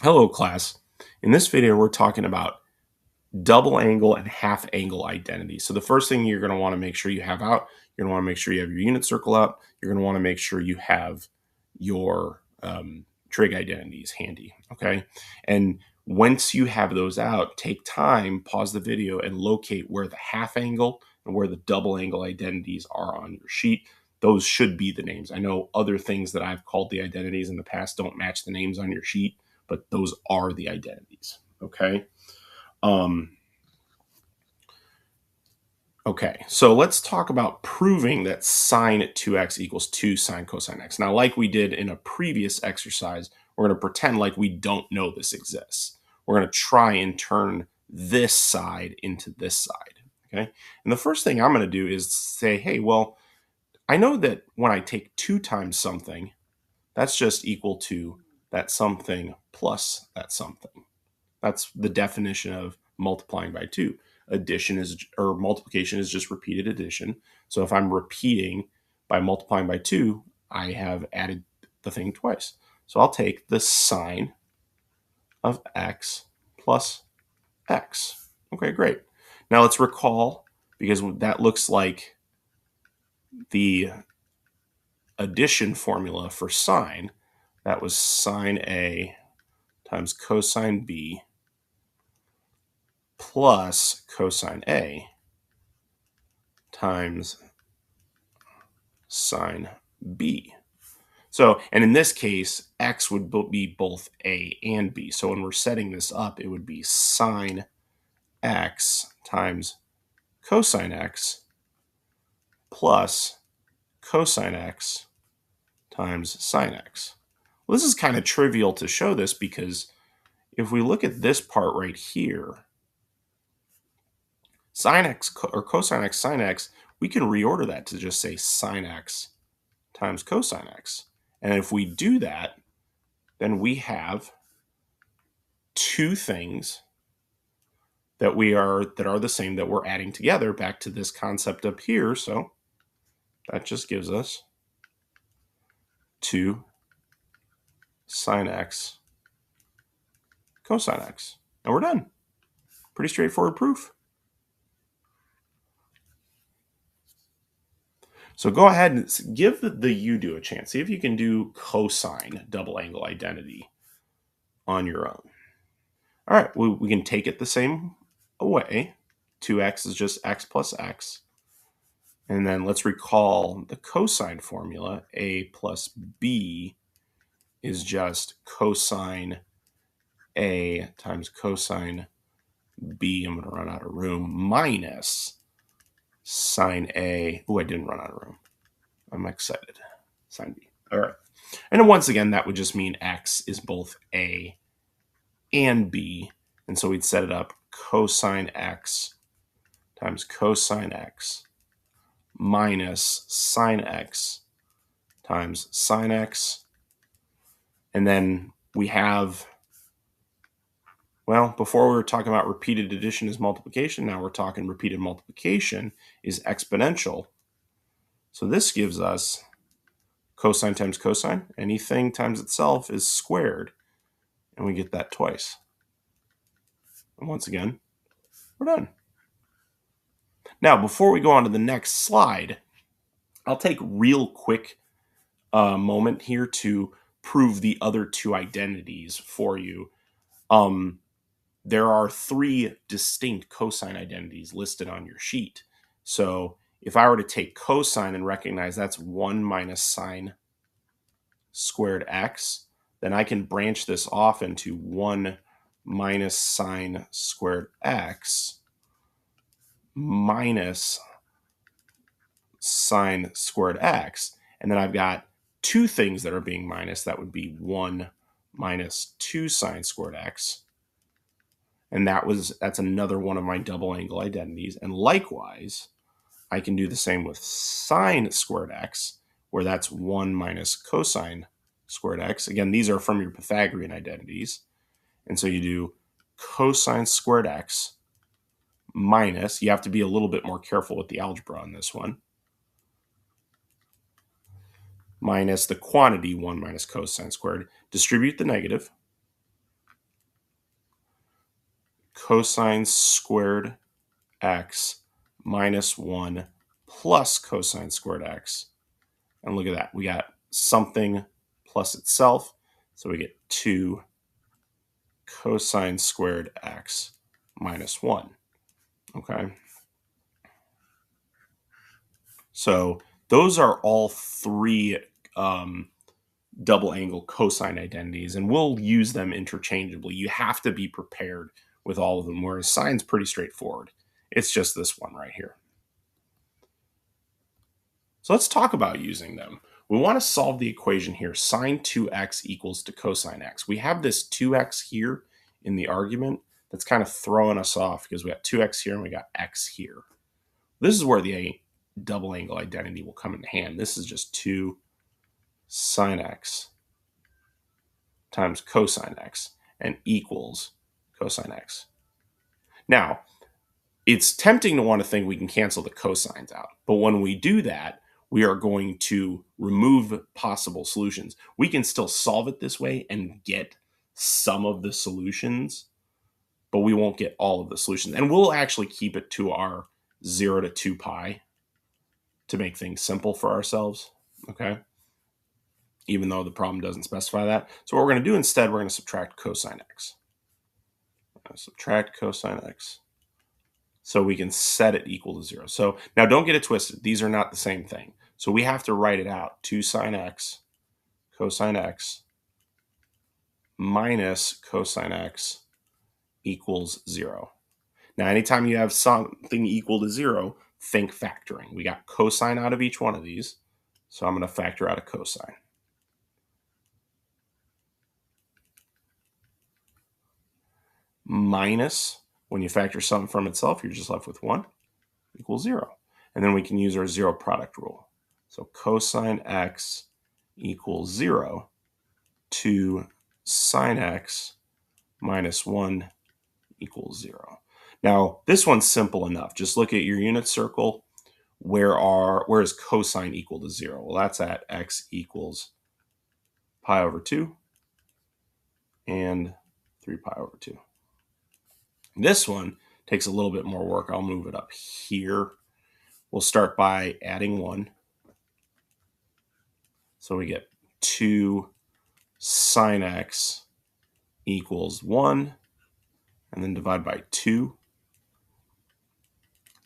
Hello, class. In this video, we're talking about double angle and half angle identity. So the first thing you're going to want to make sure you have out, you're going to want to make sure you have your unit circle out. You're going to want to make sure you have your trig identities handy, okay? And once you have those out, take time, pause the video, and locate where the half angle and where the double angle identities are on your sheet. Those should be the names. I know other things that I've called the identities in the past don't match the names on your sheet, but those are the identities, okay? Um, okay, so let's talk about proving that sine 2x equals 2 sine cosine x. Now, like we did in a previous exercise, we're going to pretend like we don't know this exists. We're going to try and turn this side into this side, okay? And the first thing I'm going to do is say, hey, well, I know that when I take 2 times something, that's just equal to that something plus that something. That's the definition of multiplying by 2. Addition is, or multiplication is just repeated addition. So if I'm repeating by multiplying by 2, I have added the thing twice. So I'll take the sine of x plus x. Okay, great. Now let's recall, because that looks like the addition formula for sine. That was sine A times cosine B plus cosine A times sine B. So, and in this case, x would be both A and B. So when we're setting this up, it would be sine x times cosine x plus cosine x times sine x. Well, this is kind of trivial to show this because if we look at this part right here, sine x or cosine x sine x, we can reorder that to just say sine x times cosine x. And if we do that, then we have two things that are the same that we're adding together back to this concept up here. So that just gives us 2 sine x cosine x. And we're done. Pretty straightforward proof. So go ahead and give the you-do a chance. See if you can do cosine double angle identity on your own. All right, we can take it the same way. 2x is just x plus x. And then let's recall the cosine formula. A plus b is just cosine A times cosine B. I'm going to run out of room. Minus sine A. Oh, I didn't run out of room. I'm excited. Sine B. All right. And then once again, that would just mean x is both A and B. And so we'd set it up cosine x times cosine x minus sine x times sine x. And then we have, well, before we were talking about repeated addition is multiplication. Now we're talking repeated multiplication is exponential. So this gives us cosine times cosine. Anything times itself is squared. And we get that twice. And once again, we're done. Now, before we go on to the next slide, I'll take real quick moment here to prove the other two identities for you. There are 3 distinct cosine identities listed on your sheet. So if I were to take cosine and recognize that's 1 minus sine squared x, then I can branch this off into 1 minus sine squared x minus sine squared x. And then I've got 2 things that are being minus. That would be 1 minus 2 sine squared x. And that's another one of my double angle identities. And likewise, I can do the same with sine squared x, where that's 1 minus cosine squared x. Again, these are from your Pythagorean identities. And so you do cosine squared x minus, you have to be a little bit more careful with the algebra on this one, minus the quantity 1 minus cosine squared. Distribute the negative. cosine squared x minus 1 plus cosine squared x. And look at that. We got something plus itself. So we get 2 cosine squared x minus 1. Okay. So those are all three double angle cosine identities, and we'll use them interchangeably. You have to be prepared with all of them, whereas sine's pretty straightforward. It's just this one right here. So let's talk about using them. We want to solve the equation here, sine 2x equals to cosine x. We have this 2x here in the argument that's kind of throwing us off because we got 2x here and we got x here. This is where the double angle identity will come in hand. This is just 2 sine x times cosine x and equals cosine x. Now, it's tempting to want to think we can cancel the cosines out, but when we do that, we are going to remove possible solutions. We can still solve it this way and get some of the solutions, but we won't get all of the solutions. And we'll actually keep it to our 0 to 2 pi to make things simple for ourselves, okay? Even though the problem doesn't specify that. So what we're going to do instead, we're going to subtract cosine x. Subtract cosine x. So we can set it equal to 0. So now don't get it twisted. These are not the same thing. So we have to write it out. 2 sine x cosine x minus cosine x equals 0. Now, anytime you have something equal to 0, think factoring. We got cosine out of each one of these. So I'm going to factor out a cosine. Minus, when you factor something from itself, you're just left with 1 equals 0. And then we can use our zero product rule. So cosine x equals 0 to sine x minus 1 equals 0. Now, this one's simple enough. Just look at your unit circle. Where is cosine equal to 0? Well, that's at x equals pi over 2 and 3 pi over 2. This one takes a little bit more work. I'll move it up here. We'll start by adding 1. So we get 2 sine x equals 1, and then divide by 2.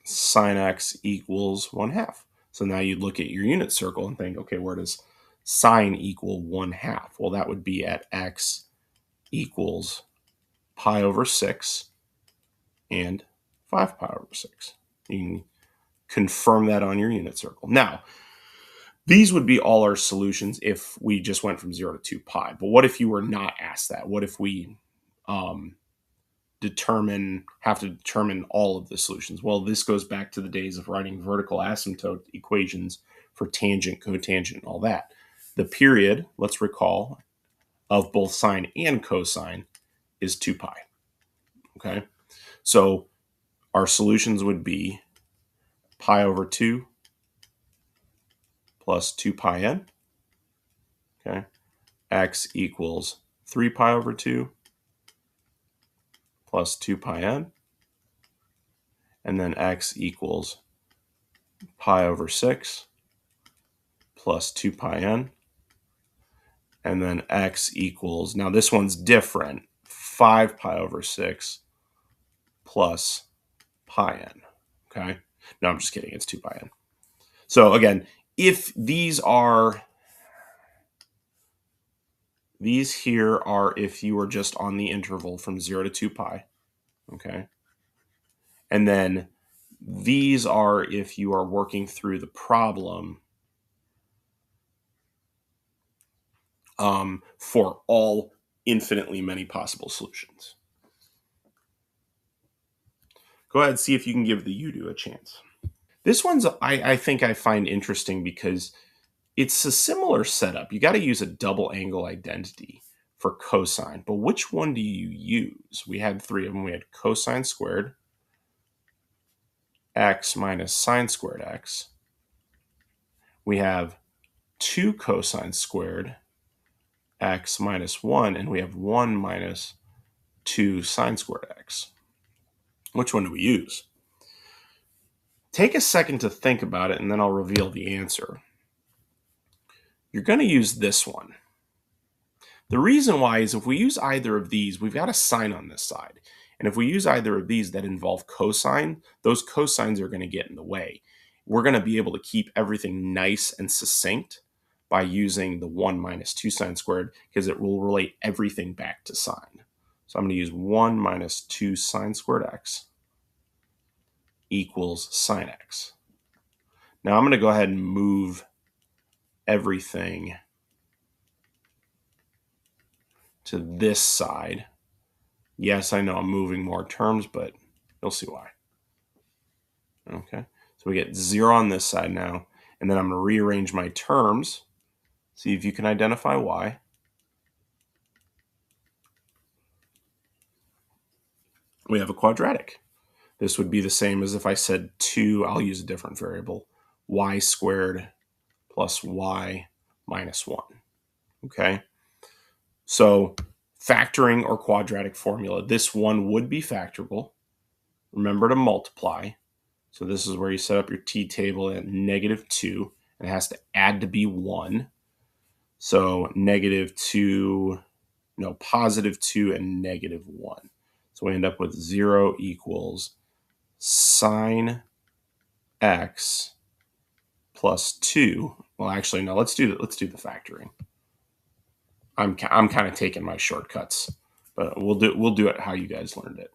Sine x equals 1/2. So now you'd look at your unit circle and think, okay, where does sine equal 1/2? Well, that would be at x equals pi over 6 and 5 pi over 6. You can confirm that on your unit circle. Now, these would be all our solutions if we just went from 0 to 2 pi. But what if you were not asked that? What if we have to determine all of the solutions? Well, this goes back to the days of writing vertical asymptote equations for tangent, cotangent, and all that. The period, let's recall, of both sine and cosine is 2 pi. Okay, so our solutions would be pi over 2 plus 2 pi n. Okay, x equals 3 pi over 2 plus 2 pi n. And then x equals pi over 6 plus 2 pi n. And then x equals, now this one's different, 5 pi over 6 plus pi n. Okay? No, I'm just kidding. It's 2 pi n. So again, if these here are if you were just on the interval from 0 to 2 pi. Okay? And then these are if you are working through the problem for all infinitely many possible solutions. Go ahead and see if you can give the U-do a chance. This one's, I think I find interesting because it's a similar setup. You got to use a double angle identity for cosine, but which one do you use? We had 3 of them. We had cosine squared x minus sine squared x. We have 2 cosine squared x minus 1, and we have 1 minus 2 sine squared x. Which one do we use? Take a second to think about it, and then I'll reveal the answer. You're going to use this one. The reason why is if we use either of these, we've got a sign on this side. And if we use either of these that involve cosine, those cosines are going to get in the way. We're going to be able to keep everything nice and succinct by using the 1 minus 2 sine squared because it will relate everything back to sine. So I'm going to use 1 minus 2 sine squared x equals sine x. Now I'm going to go ahead and move everything to this side. Yes, I know I'm moving more terms, but you'll see why. Okay, so we get 0 on this side now, and then I'm going to rearrange my terms. See if you can identify why. We have a quadratic. This would be the same as if I said 2, I'll use a different variable, y squared plus y minus 1. Okay, so factoring or quadratic formula, this one would be factorable. Remember to multiply. So this is where you set up your t table at -2. It has to add to be 1. So +2 and -1. So we end up with 0 equals sine x plus 2. Well, actually, no, let's do the factoring. I'm kind of taking my shortcuts, but we'll do it how you guys learned it.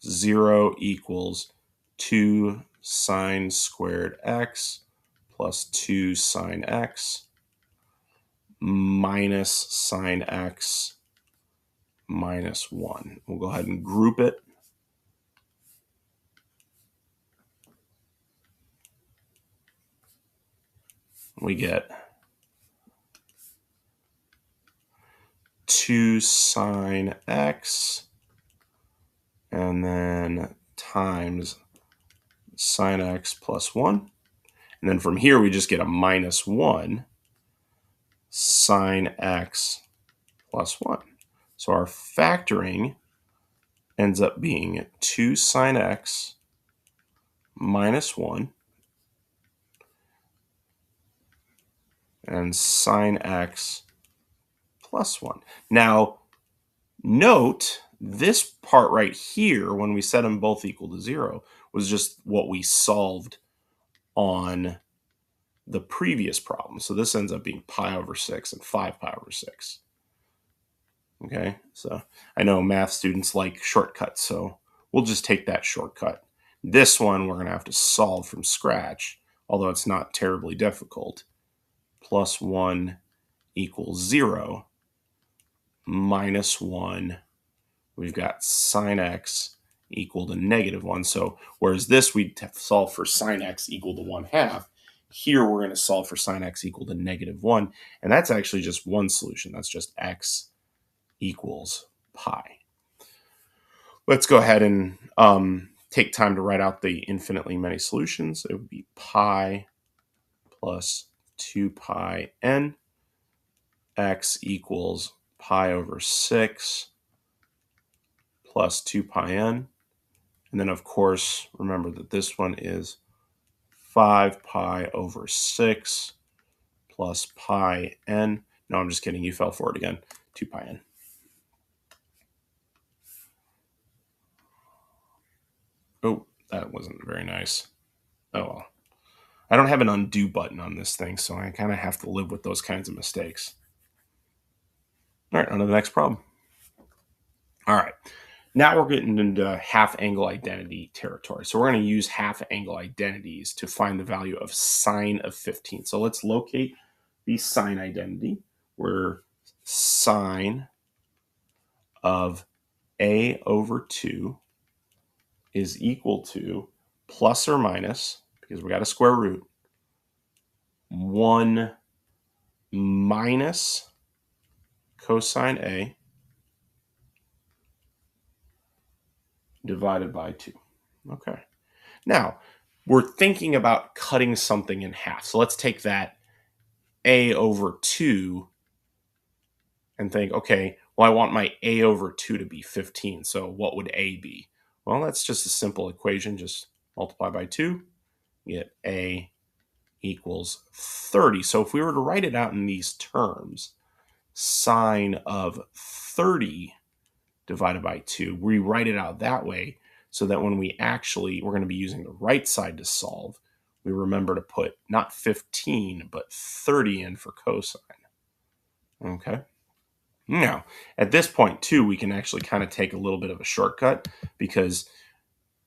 0 equals 2 sine squared x plus 2 sine x minus sine x minus 1. We'll go ahead and group it. We get 2 sine x and then times sine x plus 1. And then from here, we just get a minus 1 sine x plus 1. So our factoring ends up being 2 sine x minus 1 and sine x plus 1. Now, note this part right here, when we set them both equal to 0, was just what we solved on the previous problem. So this ends up being pi over 6 and 5 pi over 6. Okay, so I know math students like shortcuts, so we'll just take that shortcut. This one we're going to have to solve from scratch, although it's not terribly difficult. Plus 1 equals 0. Minus 1, we've got sine x equal to -1. So whereas this we'd solve for sine x equal to 1/2, here we're going to solve for sine x equal to -1. And that's actually just one solution. That's just x equals pi. Let's go ahead and take time to write out the infinitely many solutions. It would be pi plus 2 pi n. X equals pi over 6 plus 2 pi n. And then, of course, remember that this one is 5 pi over 6 plus pi n. No, I'm just kidding. You fell for it again. 2 pi n. Oh, that wasn't very nice. Oh, well. I don't have an undo button on this thing, so I kind of have to live with those kinds of mistakes. All right, on to the next problem. All right. Now we're getting into half angle identity territory. So we're going to use half angle identities to find the value of sine of 15. So let's locate the sine identity where sine of a over 2 is equal to plus or minus, because we got a square root, 1 minus cosine A divided by 2. Okay. Now, we're thinking about cutting something in half. So let's take that A over 2 and think, okay, Well, I want my a over 2 to be 15. So what would a be? Well, that's just a simple equation. Just multiply by 2, get a equals 30. So if we were to write it out in these terms, sine of 30 divided by 2, we write it out that way so that when we're going to be using the right side to solve, we remember to put not 15, but 30 in for cosine. Okay. Now, at this point, too, we can actually kind of take a little bit of a shortcut because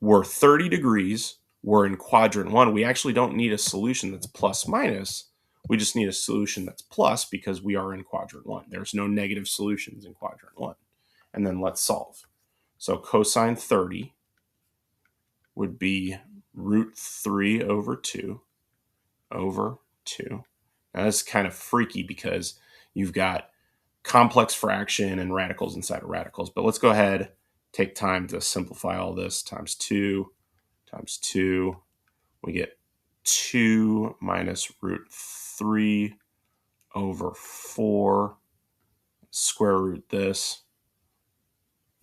we're 30 degrees. We're in quadrant 1. We actually don't need a solution that's plus minus. We just need a solution that's plus because we are in quadrant 1. There's no negative solutions in quadrant 1. And then let's solve. So cosine 30 would be root 3 over 2 over 2. Now, this is kind of freaky because you've got complex fraction and radicals inside of radicals. But let's go ahead, take time to simplify all this. Times 2 times 2. We get 2 minus root 3 over 4. Square root this.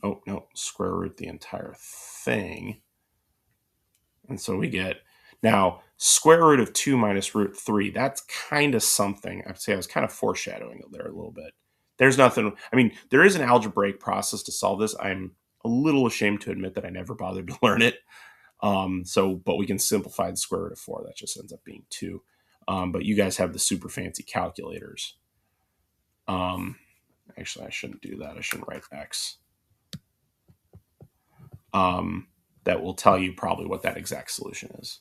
Oh, no, square root the entire thing. And so we get, now, square root of 2 minus root 3, that's kind of something. I'd say I was kind of foreshadowing it there a little bit. There's nothing, I mean, there is an algebraic process to solve this. I'm a little ashamed to admit that I never bothered to learn it. But we can simplify the square root of 4. That just ends up being 2. But you guys have the super fancy calculators. Actually, I shouldn't do that. I shouldn't write x. That will tell you probably what that exact solution is.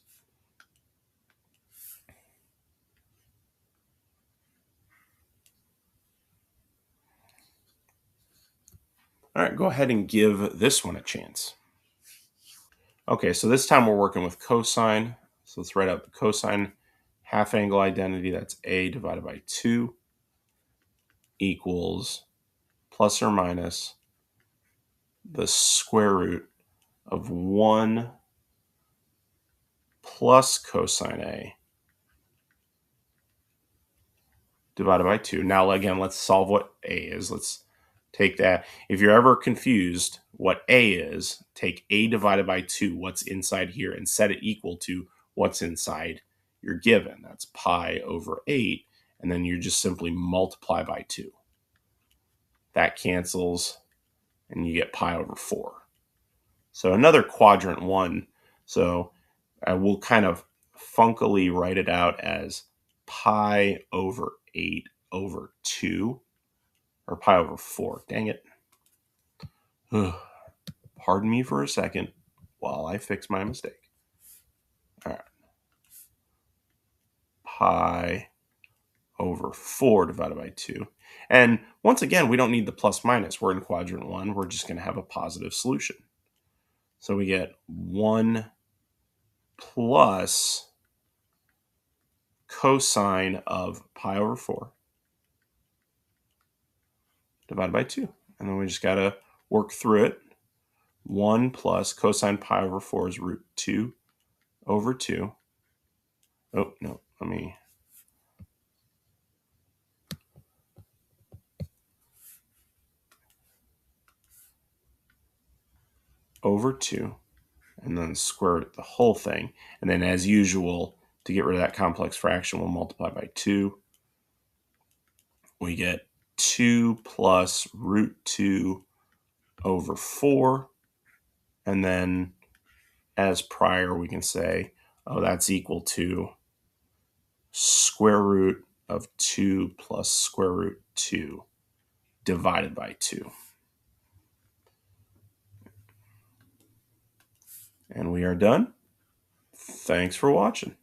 All right, go ahead and give this one a chance. Okay, so this time we're working with cosine. So let's write out the cosine half angle identity. That's a divided by 2 equals plus or minus the square root of 1 plus cosine A divided by 2. Now, again, let's solve what A is. Let's take that. If you're ever confused what A is, take A divided by 2, what's inside here, and set it equal to what's inside you're given. That's pi over 8, and then you just simply multiply by 2. That cancels, and you get pi over 4. So another quadrant 1. So we'll kind of funkily write it out as pi over 8 over 2, or pi over 4. Dang it. Pardon me for a second while I fix my mistake. All right. Pi over 4 divided by 2. And once again, we don't need the plus minus. We're in quadrant 1. We're just going to have a positive solution. So we get 1 plus cosine of pi over 4 divided by 2. And then we just got to work through it. 1 plus cosine pi over 4 is root 2 over 2. Oh, no, let me... over 2, and then square root the whole thing. And then, as usual, to get rid of that complex fraction, we'll multiply by 2. We get 2 plus root 2 over 4. And then, as prior, we can say, oh, that's equal to square root of 2 plus square root 2 divided by 2. And we are done. Thanks for watching.